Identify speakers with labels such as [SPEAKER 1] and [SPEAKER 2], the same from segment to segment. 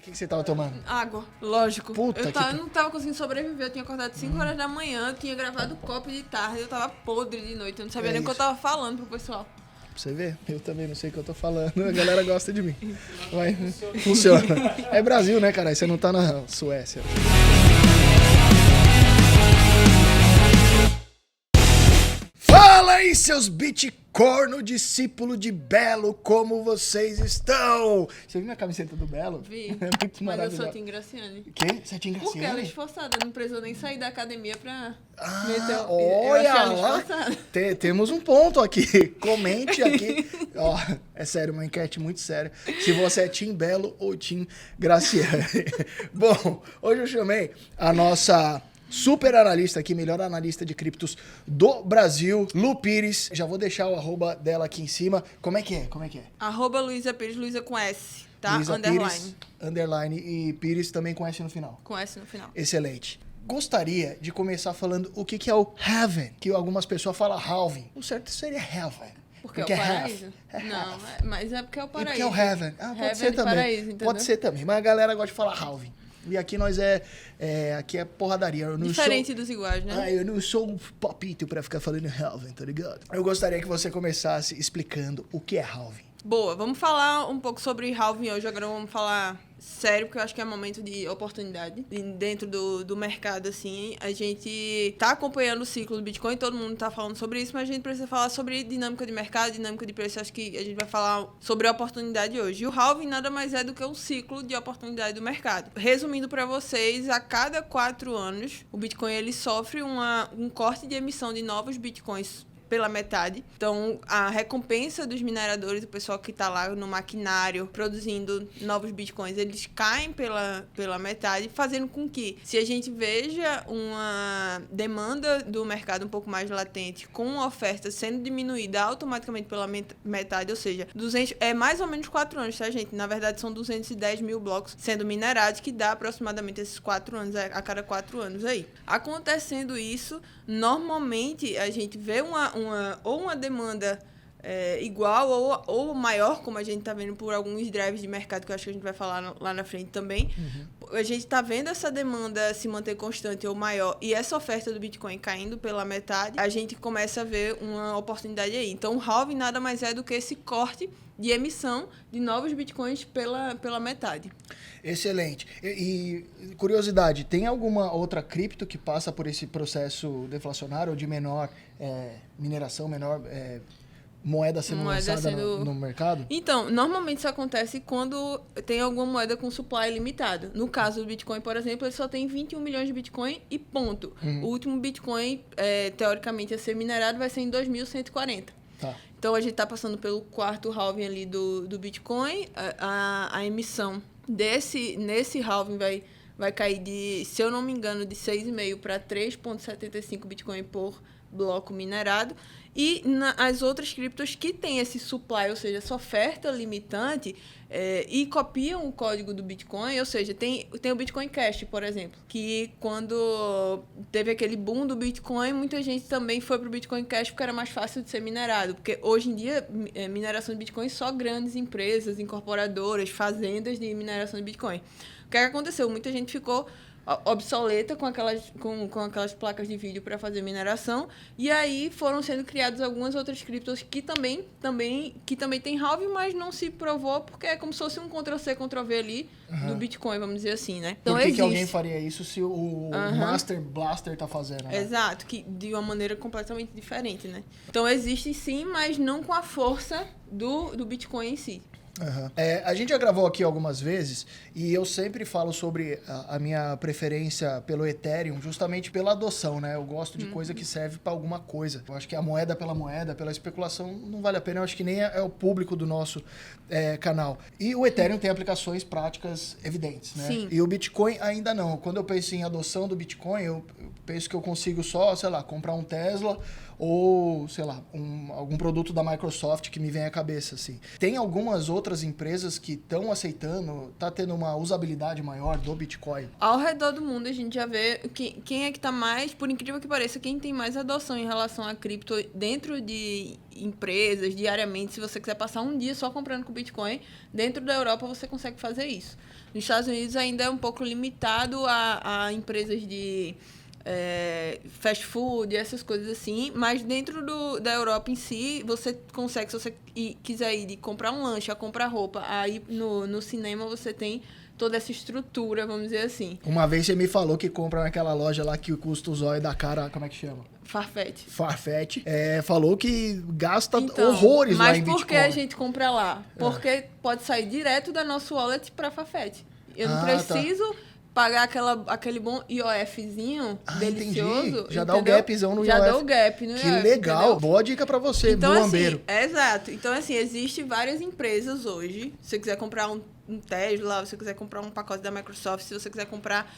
[SPEAKER 1] que você tava tomando?
[SPEAKER 2] Água, lógico.
[SPEAKER 1] Puta
[SPEAKER 2] Eu não tava conseguindo sobreviver, eu tinha acordado 5 horas da manhã, eu tinha gravado copo de tarde, eu tava podre de noite, eu não sabia nem o que eu tava falando pro pessoal.
[SPEAKER 1] Pra você ver, eu também não sei o que eu tô falando, a galera gosta de mim. Mas funciona. É Brasil, né, cara? Você não tá na Suécia. Fala aí, seus bitcorno, discípulo de Belo, como vocês estão? Você viu minha camiseta do Belo?
[SPEAKER 2] Vi,
[SPEAKER 1] É muito
[SPEAKER 2] mas eu
[SPEAKER 1] maravilhoso.
[SPEAKER 2] sou a Tim Graciane.
[SPEAKER 1] Quê? Você é Tim
[SPEAKER 2] Porque ela é
[SPEAKER 1] Graciane?
[SPEAKER 2] esforçada, não precisou nem sair da academia pra
[SPEAKER 1] Ah,
[SPEAKER 2] eu achei ela
[SPEAKER 1] olha lá.
[SPEAKER 2] esforçada.
[SPEAKER 1] Temos um ponto aqui. Comente aqui. Ó, é sério, uma enquete muito séria. Se você é Tim Belo ou Tim Graciane. Bom, hoje eu chamei a nossa super analista aqui, melhor analista de criptos do Brasil, Lu Pires. Já vou deixar o arroba dela aqui em cima. Como é que é?
[SPEAKER 2] @Luiza Pires, Luiza com S, tá?
[SPEAKER 1] Luiza
[SPEAKER 2] Underline.
[SPEAKER 1] Pires, underline e Pires também com S no final.
[SPEAKER 2] Com S no final.
[SPEAKER 1] Excelente. Gostaria de começar falando o que é o halving, que algumas pessoas falam halving. O certo seria halving.
[SPEAKER 2] Porque é o paraíso?
[SPEAKER 1] half.
[SPEAKER 2] Não, mas é porque é o
[SPEAKER 1] E
[SPEAKER 2] paraíso.
[SPEAKER 1] porque é o heaven. Ah, pode
[SPEAKER 2] Heaven
[SPEAKER 1] ser
[SPEAKER 2] de
[SPEAKER 1] também.
[SPEAKER 2] paraíso, entendeu?
[SPEAKER 1] Pode ser também. Mas a galera gosta de falar halving. E aqui nós aqui é porradaria. Eu não
[SPEAKER 2] Diferente dos iguais, né?
[SPEAKER 1] eu não sou um papito pra ficar falando halving, tá ligado? Eu gostaria que você começasse explicando o que é halving.
[SPEAKER 2] Boa, vamos falar um pouco sobre halving hoje. Agora vamos falar sério, porque eu acho que é momento de oportunidade. E dentro do mercado, assim, a gente tá acompanhando o ciclo do Bitcoin, todo mundo tá falando sobre isso, mas a gente precisa falar sobre dinâmica de mercado, dinâmica de preço. Acho que a gente vai falar sobre a oportunidade hoje. E o halving nada mais é do que um ciclo de oportunidade do mercado. Resumindo para vocês, a cada 4 anos, o Bitcoin ele sofre um corte de emissão de novos Bitcoins pela metade. Então, a recompensa dos mineradores, o pessoal que está lá no maquinário produzindo novos bitcoins, eles caem pela metade, fazendo com que, se a gente veja uma demanda do mercado um pouco mais latente, com a oferta sendo diminuída automaticamente pela metade, ou seja, é mais ou menos 4 anos, tá, gente? Na verdade, são 210 mil blocos sendo minerados, que dá aproximadamente esses 4 anos, a cada 4 anos aí. Acontecendo isso, normalmente a gente vê uma demanda igual ou maior, como a gente está vendo por alguns drives de mercado, que eu acho que a gente vai falar lá na frente também. Uhum. A gente está vendo essa demanda se manter constante ou maior e essa oferta do Bitcoin caindo pela metade, a gente começa a ver uma oportunidade aí. Então, o halving nada mais é do que esse corte de emissão de novos Bitcoins pela metade.
[SPEAKER 1] Excelente. E curiosidade, tem alguma outra cripto que passa por esse processo deflacionário ou de menor mineração, menor moeda sendo lançada no mercado?
[SPEAKER 2] Então, normalmente isso acontece quando tem alguma moeda com supply limitado. No caso do Bitcoin, por exemplo, ele só tem 21 milhões de Bitcoin e ponto. Uhum. O último Bitcoin, teoricamente, a ser minerado vai ser em 2140.
[SPEAKER 1] Tá.
[SPEAKER 2] Então, a gente está passando pelo quarto halving ali do Bitcoin. A emissão nesse halving vai cair de, se eu não me engano, de 6,5 para 3,75 Bitcoin por bloco minerado. E as outras criptos que têm esse supply, ou seja, essa oferta limitante, e copiam o código do Bitcoin, ou seja, tem o Bitcoin Cash, por exemplo, que quando teve aquele boom do Bitcoin, muita gente também foi para o Bitcoin Cash porque era mais fácil de ser minerado, porque hoje em dia, mineração de Bitcoin só grandes empresas, incorporadoras, fazendas de mineração de Bitcoin. O que aconteceu? Muita gente ficou obsoleta com aquelas placas de vídeo para fazer mineração, e aí foram sendo criadas algumas outras criptos que também tem halving, mas não se provou, porque é como se fosse um Ctrl-C, Ctrl-V ali do Bitcoin, vamos dizer assim, né?
[SPEAKER 1] Então, Por que alguém faria isso se o Master Blaster tá fazendo? Né?
[SPEAKER 2] Exato, que de uma maneira completamente diferente, né? Então existe sim, mas não com a força do Bitcoin em si.
[SPEAKER 1] Uhum. A gente já gravou aqui algumas vezes e eu sempre falo sobre a minha preferência pelo Ethereum, justamente pela adoção, né? Eu gosto de coisa que serve para alguma coisa. Eu acho que a moeda pela moeda, pela especulação, não vale a pena. Eu acho que nem é o público do nosso canal. E o Ethereum tem aplicações práticas evidentes, né?
[SPEAKER 2] Sim.
[SPEAKER 1] E o Bitcoin ainda não. Quando eu penso em adoção do Bitcoin, eu penso que eu consigo só, sei lá, comprar um Tesla ou, sei lá, algum produto da Microsoft que me vem à cabeça, assim. Tem algumas outras empresas que estão aceitando, tá tendo uma usabilidade maior do Bitcoin?
[SPEAKER 2] Ao redor do mundo, a gente já vê quem é que tá mais, por incrível que pareça, quem tem mais adoção em relação a cripto dentro de empresas, diariamente. Se você quiser passar um dia só comprando com Bitcoin, dentro da Europa você consegue fazer isso. Nos Estados Unidos ainda é um pouco limitado a empresas de fast food, essas coisas assim, mas dentro da Europa em si, você consegue, se você quiser ir de comprar um lanche, a comprar roupa, aí no cinema você tem toda essa estrutura, vamos dizer assim.
[SPEAKER 1] Uma vez você me falou que compra naquela loja lá que custa o zóio da cara, como é que chama?
[SPEAKER 2] Farfetch.
[SPEAKER 1] Farfetch. Falou que gasta horrores lá em Bitcoin.
[SPEAKER 2] Mas por que a gente compra lá? Porque pode sair direto da nossa wallet para Farfetch. Eu não preciso pagar aquele bom IOFzinho delicioso.
[SPEAKER 1] Entendi. Já dá o gapzão no IOF.
[SPEAKER 2] Já dá o gap no IOF.
[SPEAKER 1] Que legal. Entendeu? Boa dica pra você,
[SPEAKER 2] então,
[SPEAKER 1] bulambeiro.
[SPEAKER 2] Assim, exato. Então, assim, existem várias empresas hoje. Se você quiser comprar um Tesla, se você quiser comprar um pacote da Microsoft, se você quiser comprar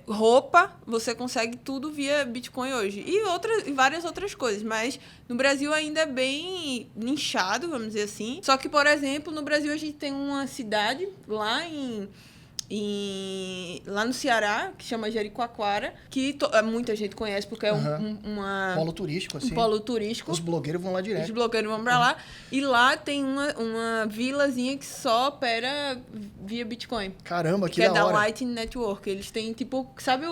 [SPEAKER 2] roupa, você consegue tudo via Bitcoin hoje. E várias outras coisas. Mas no Brasil ainda é bem nichado, vamos dizer assim. Só que, por exemplo, no Brasil a gente tem uma cidade lá lá no Ceará, que chama Jericoacoara, que muita gente conhece porque é um
[SPEAKER 1] polo turístico, assim.
[SPEAKER 2] Um polo turístico.
[SPEAKER 1] Os blogueiros vão lá direto.
[SPEAKER 2] Os blogueiros vão pra lá. E lá tem uma vilazinha que só opera via Bitcoin.
[SPEAKER 1] Caramba, que
[SPEAKER 2] da hora. Que é da
[SPEAKER 1] hora.
[SPEAKER 2] Lightning Network. Eles têm, tipo, sabe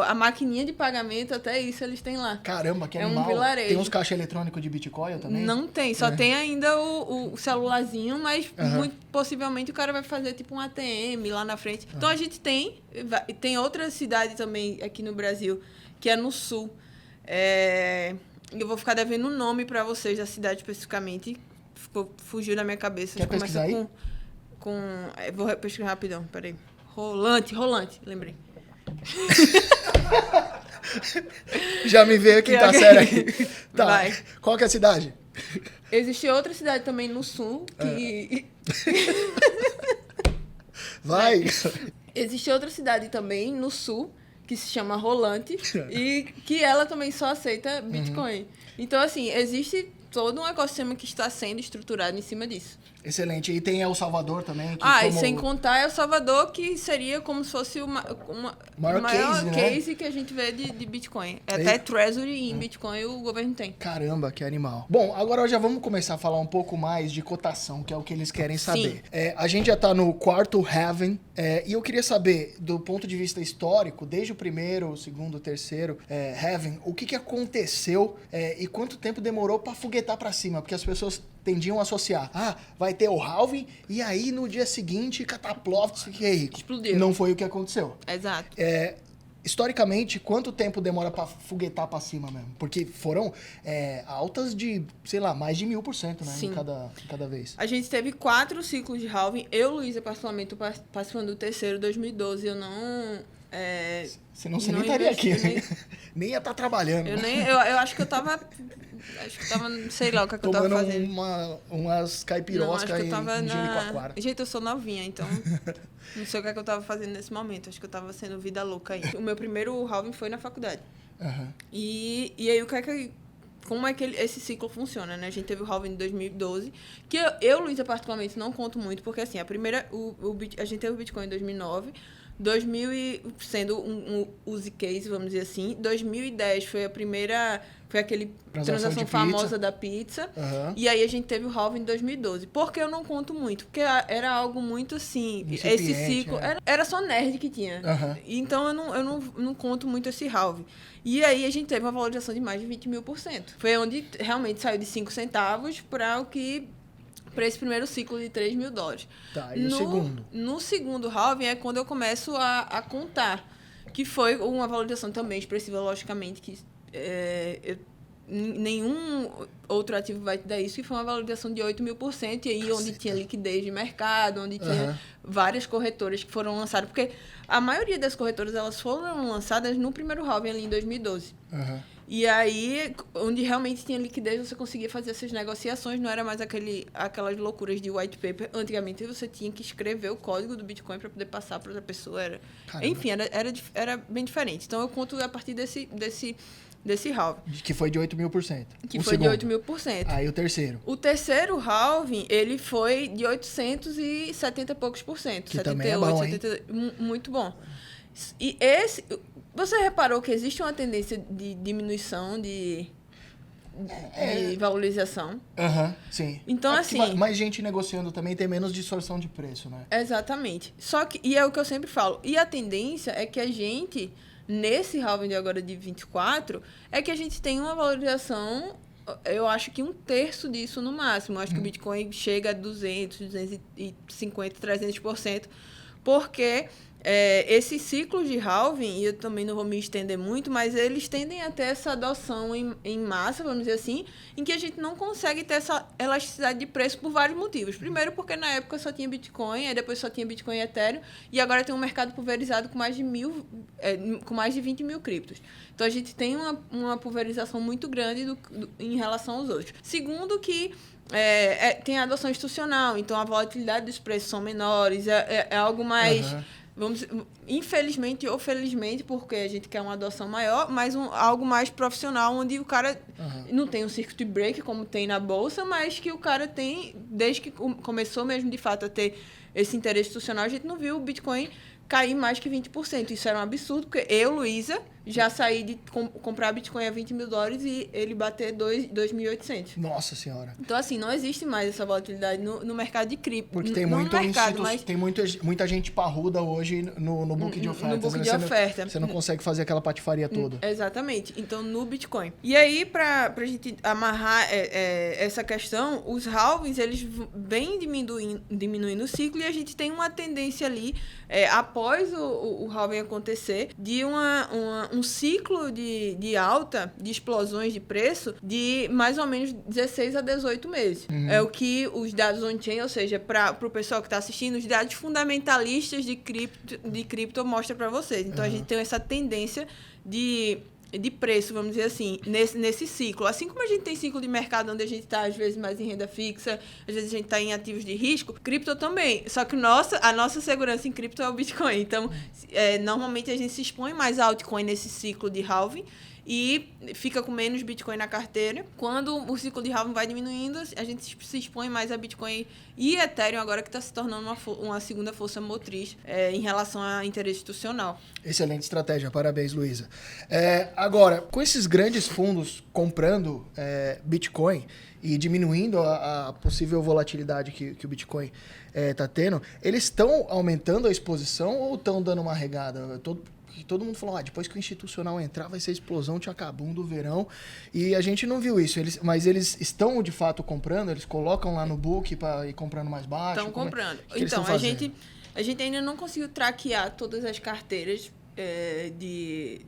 [SPEAKER 2] a maquininha de pagamento, até isso eles têm lá.
[SPEAKER 1] Caramba, que animal.
[SPEAKER 2] É um vilarejo.
[SPEAKER 1] Tem uns caixa eletrônico de Bitcoin também?
[SPEAKER 2] Não tem, só tem ainda o celularzinho, mas muito possivelmente o cara vai fazer tipo um ATM lá na frente. Então a gente tem outra cidade também aqui no Brasil, que é no sul. Eu vou ficar devendo o nome pra vocês da cidade especificamente. Fugiu da minha cabeça.
[SPEAKER 1] Quer pesquisar aí?
[SPEAKER 2] Vou pesquisar rapidão, peraí. Rolante, lembrei.
[SPEAKER 1] Já me veio a quinta série aqui. Tá.
[SPEAKER 2] Vai.
[SPEAKER 1] Qual que é a cidade?
[SPEAKER 2] Existe outra cidade também no sul que...
[SPEAKER 1] Vai.
[SPEAKER 2] Existe outra cidade também no sul que se chama Rolante e que ela também só aceita Bitcoin. Então, assim, existe todo um ecossistema que está sendo estruturado em cima disso.
[SPEAKER 1] Excelente. E tem El Salvador também.
[SPEAKER 2] E sem contar El Salvador, que seria como se fosse o maior case, né? Que a gente vê de Bitcoin. Até Treasury em Bitcoin o governo tem.
[SPEAKER 1] Caramba, que animal. Bom, agora já vamos começar a falar um pouco mais de cotação, que é o que eles querem saber. A gente já está no quarto halving, e eu queria saber, do ponto de vista histórico, desde o primeiro, o segundo, o terceiro halving, o que aconteceu e quanto tempo demorou para foguetar para cima, porque as pessoas tendiam a associar. Vai ter o halving e aí no dia seguinte, cataploft, fiquei rico.
[SPEAKER 2] Explodiu.
[SPEAKER 1] Não foi o que aconteceu.
[SPEAKER 2] Exato.
[SPEAKER 1] Historicamente, quanto tempo demora para foguetar para cima mesmo? Porque foram altas de, sei lá, mais de 1000%, né?
[SPEAKER 2] Sim.
[SPEAKER 1] Em cada vez.
[SPEAKER 2] A gente teve 4 ciclos de halving. Eu, Luísa, particularmente, participando do terceiro, 2012, eu não...
[SPEAKER 1] Senão você nem estaria aqui. Nem ia estar trabalhando.
[SPEAKER 2] Eu acho que eu tava... sei lá o que eu tava fazendo.
[SPEAKER 1] Umas caipiroscas em Jericoacoara.
[SPEAKER 2] Gente, eu sou novinha, então não sei o que eu tava fazendo nesse momento. Acho que eu tava sendo vida louca aí. O meu primeiro halving foi na faculdade. E aí, como é que esse ciclo funciona, né? A gente teve o halving em 2012, que eu, Luísa, particularmente, não conto muito, porque assim, a gente teve o Bitcoin em 2009, 2000 sendo um use case, vamos dizer assim. 2010 foi aquele transação famosa da pizza. E aí a gente teve o halving em 2012. Por que eu não conto muito? Porque era algo muito assim... Esse ciclo... Era só nerd que tinha. Então eu não conto muito esse halving. E aí a gente teve uma valorização de mais de 20.000%. Foi onde realmente saiu de 5 centavos para esse primeiro ciclo de $3.000.
[SPEAKER 1] Tá, e o segundo?
[SPEAKER 2] No segundo halving é quando eu começo a contar. Que foi uma valorização também expressiva, logicamente, que nenhum outro ativo vai te dar isso, que foi uma valorização de 8.000%, e aí onde tinha liquidez de mercado, onde tinha várias corretoras que foram lançadas, porque a maioria das corretoras elas foram lançadas no primeiro halving ali em 2012. E aí, onde realmente tinha liquidez, você conseguia fazer essas negociações, não era mais aquelas loucuras de white paper. Antigamente, você tinha que escrever o código do Bitcoin para poder passar para outra pessoa. Enfim, era bem diferente. Então, eu conto a partir desse halving.
[SPEAKER 1] Que foi de 8.000%.
[SPEAKER 2] Que foi de 8.000%.
[SPEAKER 1] Aí o terceiro.
[SPEAKER 2] O terceiro halving, ele foi de 870 e poucos por cento.
[SPEAKER 1] Que
[SPEAKER 2] 78,
[SPEAKER 1] também é bom,
[SPEAKER 2] 70, muito bom. E esse... Você reparou que existe uma tendência de diminuição de valorização?
[SPEAKER 1] Sim.
[SPEAKER 2] Então, assim...
[SPEAKER 1] Mais gente negociando também tem menos distorção de preço, né?
[SPEAKER 2] Exatamente. Só que... E é o que eu sempre falo. E a tendência é que a gente, nesse halving de agora de 24, é que a gente tem uma valorização... Eu acho que 1/3 disso no máximo. Eu acho que o Bitcoin chega a 200, 250, 300%. Porque... esses ciclos de halving, e eu também não vou me estender muito, mas eles tendem a ter essa adoção em massa, vamos dizer assim, em que a gente não consegue ter essa elasticidade de preço por vários motivos. Primeiro, porque na época só tinha Bitcoin, aí depois só tinha Bitcoin e Ethereum, e agora tem um mercado pulverizado com mais de 20 mil criptos. Então, a gente tem uma pulverização muito grande em relação aos outros. Segundo, que tem a adoção institucional, então a volatilidade dos preços são menores, é algo mais... Vamos, infelizmente ou felizmente, porque a gente quer uma adoção maior, mas algo mais profissional, onde o cara não tem um circuit break como tem na bolsa, mas que o cara tem, desde que começou mesmo de fato a ter esse interesse institucional, a gente não viu o Bitcoin cair mais que 20%. Isso era um absurdo, porque eu, Luísa, já saí de comprar Bitcoin a $20 mil e ele bater 2.800.
[SPEAKER 1] Nossa senhora.
[SPEAKER 2] Então, assim, não existe mais essa volatilidade no mercado de cripto.
[SPEAKER 1] Porque tem tem muita gente parruda hoje no book de ofertas.
[SPEAKER 2] No book de oferta.
[SPEAKER 1] Você não consegue fazer aquela patifaria toda.
[SPEAKER 2] Exatamente. Então, no Bitcoin. E aí, pra gente amarrar essa questão, os halvings, eles vêm diminuindo o ciclo, e a gente tem uma tendência ali, após o halving acontecer, de um ciclo de alta, de explosões de preço, de mais ou menos 16 a 18 meses. É o que os dados on-chain, ou seja, para o pessoal que está assistindo, os dados fundamentalistas de cripto mostram para vocês. Então, a gente tem essa tendência de preço, vamos dizer assim, nesse ciclo. Assim como a gente tem ciclo de mercado onde a gente está, às vezes, mais em renda fixa, às vezes a gente está em ativos de risco, cripto também. Só que a nossa segurança em cripto é o Bitcoin. Então, normalmente a gente se expõe mais a altcoin nesse ciclo de halving e fica com menos Bitcoin na carteira. Quando o ciclo de halving vai diminuindo, a gente se expõe mais a Bitcoin e Ethereum agora, que está se tornando uma segunda força motriz em relação a interesse institucional.
[SPEAKER 1] Excelente estratégia, parabéns, Luísa. Agora, com esses grandes fundos comprando Bitcoin e diminuindo a possível volatilidade que o Bitcoin está tendo, eles estão aumentando a exposição ou estão dando uma regada? Todo mundo falou, depois que o institucional entrar, vai ser explosão de acabum do verão. E a gente não viu isso. Mas eles estão, de fato, comprando? Eles colocam lá no book para ir comprando mais baixo?
[SPEAKER 2] Estão comprando. Então, a gente ainda não conseguiu traquear todas as carteiras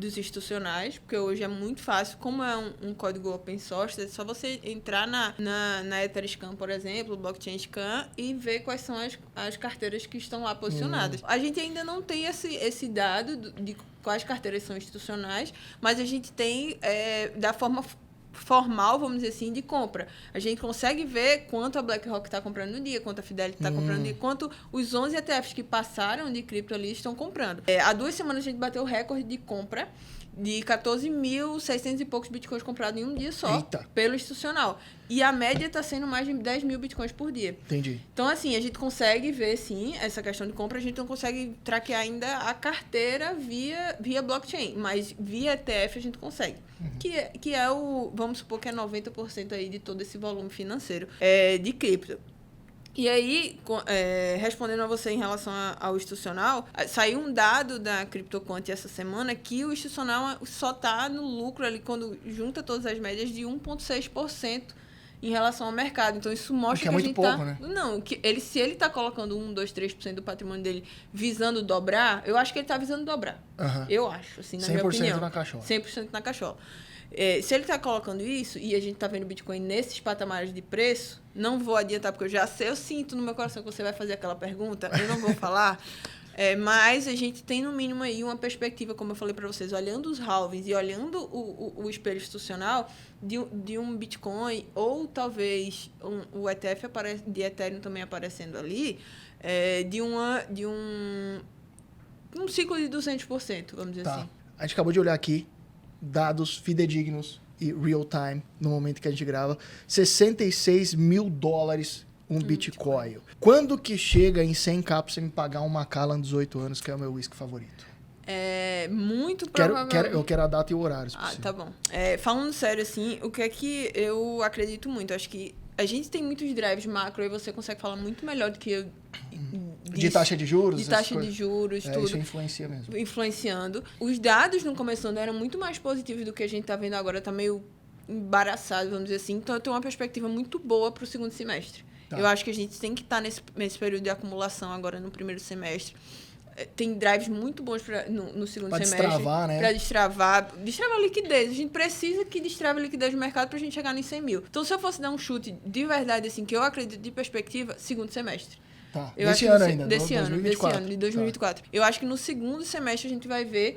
[SPEAKER 2] dos institucionais, porque hoje é muito fácil. Como é um código open source, é só você entrar na Etherscan, por exemplo, Blockchain Scan, e ver quais são as carteiras que estão lá posicionadas. A gente ainda não tem esse dado de quais carteiras são institucionais, mas a gente tem da forma formal, vamos dizer assim, de compra. A gente consegue ver quanto a BlackRock está comprando no dia, quanto a Fidelity está comprando no dia, quanto os 11 ETFs que passaram de cripto ali estão comprando. Há 2 semanas a gente bateu o recorde de compra de 14.600 e poucos bitcoins comprados em um dia só.
[SPEAKER 1] Eita.
[SPEAKER 2] Pelo institucional. E a média está sendo mais de 10 mil bitcoins por dia.
[SPEAKER 1] Entendi.
[SPEAKER 2] Então, assim, a gente consegue ver, sim, essa questão de compra. A gente não consegue traquear ainda a carteira via blockchain, mas via ETF a gente consegue. Que é vamos supor que é 90% aí de todo esse volume financeiro de cripto. E aí, respondendo a você em relação ao institucional, saiu um dado da CryptoQuant essa semana que o institucional só está no lucro ali, quando junta todas as médias, de 1,6% em relação ao mercado. Então, isso mostra que a gente
[SPEAKER 1] pouco, né?
[SPEAKER 2] Não, se ele está colocando 1, 2, 3% do patrimônio dele visando dobrar, eu acho que ele está visando dobrar. Eu acho, assim, na minha opinião.
[SPEAKER 1] 100% na cachola.
[SPEAKER 2] 100% na cachola. Se ele está colocando isso, e a gente está vendo o Bitcoin nesses patamares de preço, não vou adiantar, porque eu sinto no meu coração que você vai fazer aquela pergunta, eu não vou falar, Mas a gente tem, no mínimo, aí uma perspectiva, como eu falei para vocês, olhando os halvings e olhando o espelho institucional de um Bitcoin, ou talvez o ETF de Ethereum também aparecendo ali, de um ciclo de 200%, vamos dizer assim.
[SPEAKER 1] A gente acabou de olhar aqui, dados fidedignos e real time, no momento que a gente grava, $66 mil um Bitcoin. Quando que chega em 100k pra você me pagar um Macallan 18 anos, que é o meu whisky favorito?
[SPEAKER 2] Muito provavelmente.
[SPEAKER 1] Eu quero a data e o horário, se
[SPEAKER 2] tá bom. Falando sério, assim, o que é que eu acredito muito? Acho que a gente tem muitos drives macro e você consegue falar muito melhor do que eu.
[SPEAKER 1] De taxa de juros?
[SPEAKER 2] De taxa de juros, tudo.
[SPEAKER 1] Isso influencia mesmo.
[SPEAKER 2] Influenciando. Os dados no começo do ano eram muito mais positivos do que a gente tá vendo agora. Tá meio embaraçado, vamos dizer assim. Então, eu tenho uma perspectiva muito boa pro segundo semestre. Tá. Eu acho que a gente tem que estar nesse período de acumulação agora no primeiro semestre. Tem drives muito bons no segundo semestre. Para destravar, né? Para destravar a liquidez. A gente precisa que destrave a liquidez do mercado para a gente chegar nos 100 mil. Então, se eu fosse dar um chute de verdade, assim, que eu acredito de perspectiva, segundo semestre.
[SPEAKER 1] Tá. Desse ano ainda,
[SPEAKER 2] desse ano, de 2024. Tá. Eu acho que no segundo semestre a gente vai ver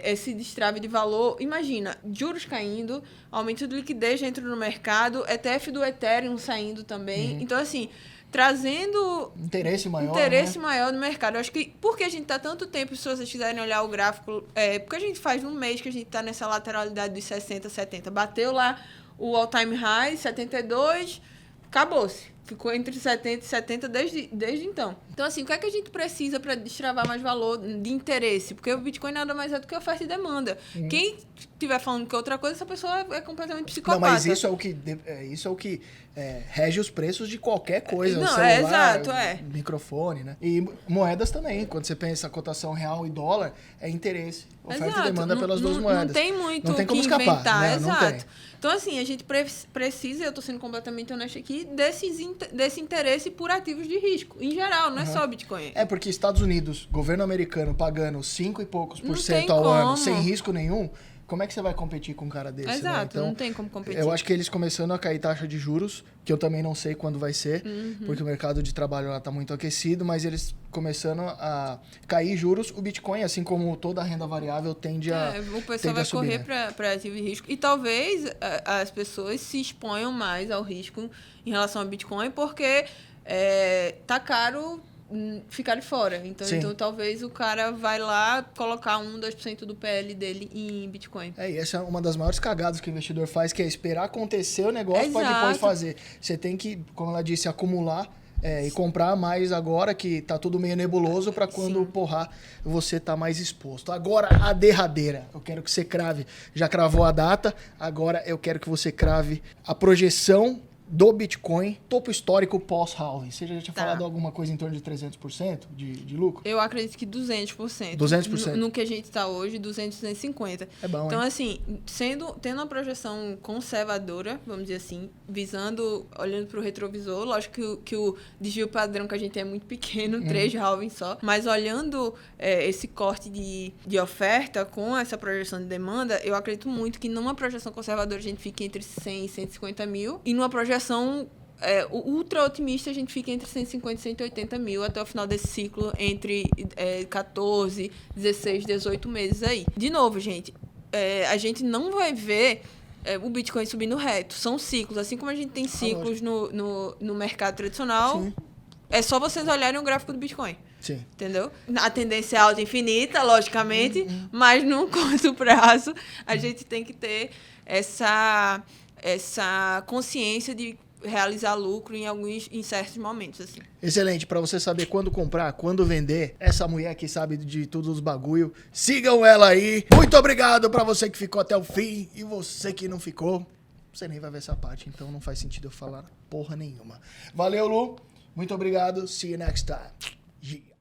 [SPEAKER 2] esse destrave de valor. Imagina, juros caindo, aumento de liquidez dentro do mercado, ETF do Ethereum saindo também. Então, assim, trazendo
[SPEAKER 1] interesse
[SPEAKER 2] maior no mercado. Eu acho que porque a gente está tanto tempo, se vocês quiserem olhar o gráfico, porque a gente faz um mês que a gente está nessa lateralidade dos 60, 70. Bateu lá o all-time high, 72, acabou-se. Ficou entre 70 e 70 desde então. Então, assim, o que é que a gente precisa para destravar mais valor de interesse? Porque o Bitcoin nada mais é do que oferta e demanda. Quem estiver falando que é outra coisa, essa pessoa é completamente psicopata.
[SPEAKER 1] Não, mas isso é o que rege os preços de qualquer coisa.
[SPEAKER 2] Não,
[SPEAKER 1] celular,
[SPEAKER 2] exato,
[SPEAKER 1] microfone, né? E moedas também. Quando você pensa cotação real e dólar, é interesse. Oferta e demanda pelas duas moedas.
[SPEAKER 2] Não tem muito
[SPEAKER 1] não tem como escapar,
[SPEAKER 2] inventar,
[SPEAKER 1] né?
[SPEAKER 2] exato.
[SPEAKER 1] Não tem.
[SPEAKER 2] Então, assim, a gente precisa, eu estou sendo completamente honesto aqui, desse interesse por ativos de risco, em geral, não é só Bitcoin.
[SPEAKER 1] Porque Estados Unidos, governo americano, pagando 5 e poucos % ao ano, sem risco nenhum, como é que você vai competir com um cara desse?
[SPEAKER 2] Exato,
[SPEAKER 1] né? Então,
[SPEAKER 2] não tem como competir.
[SPEAKER 1] Eu acho que eles começando a cair taxa de juros, que eu também não sei quando vai ser, porque o mercado de trabalho lá está muito aquecido, mas eles começando a cair juros, o Bitcoin, assim como toda a renda variável, tende a
[SPEAKER 2] o pessoal vai correr para ativo de risco. E talvez as pessoas se exponham mais ao risco em relação ao Bitcoin, porque tá caro ficar de fora. Então, talvez o cara vai lá colocar 2% do PL dele em Bitcoin.
[SPEAKER 1] E essa é uma das maiores cagadas que o investidor faz, que é esperar acontecer o negócio para depois fazer. Você tem que, como ela disse, acumular e comprar mais agora, que tá tudo meio nebuloso, para quando porrar, você tá mais exposto. Agora, a derradeira. Eu quero que você crave. Já cravou a data, agora eu quero que você crave a projeção do Bitcoin, topo histórico pós-halving. Você já tinha falado alguma coisa em torno de 300% de lucro?
[SPEAKER 2] Eu acredito que 200%.
[SPEAKER 1] 200%?
[SPEAKER 2] No que a gente está hoje, 250.
[SPEAKER 1] É bom,
[SPEAKER 2] então, assim, tendo uma projeção conservadora, vamos dizer assim, olhando para o retrovisor, lógico que o desvio padrão que a gente tem é muito pequeno, 3 halvings só, mas olhando esse corte de oferta com essa projeção de demanda, eu acredito muito que numa projeção conservadora a gente fique entre 100 e 150 mil, e numa projeção ultra otimista, a gente fica entre 150 e 180 mil até o final desse ciclo, entre 14, 16, 18 meses aí. De novo, gente, a gente não vai ver o Bitcoin subindo reto. São ciclos. Assim como a gente tem ciclos no mercado tradicional, é só vocês olharem o gráfico do Bitcoin.
[SPEAKER 1] Sim.
[SPEAKER 2] Entendeu? A tendência é alta infinita, logicamente, mas no curto prazo a gente tem que ter essa consciência de realizar lucro em certos momentos, assim.
[SPEAKER 1] Excelente. Para você saber quando comprar, quando vender, essa mulher que sabe de todos os bagulho, sigam ela aí. Muito obrigado para você que ficou até o fim e você que não ficou, você nem vai ver essa parte, então não faz sentido eu falar porra nenhuma. Valeu, Lu. Muito obrigado. See you next time. Yeah.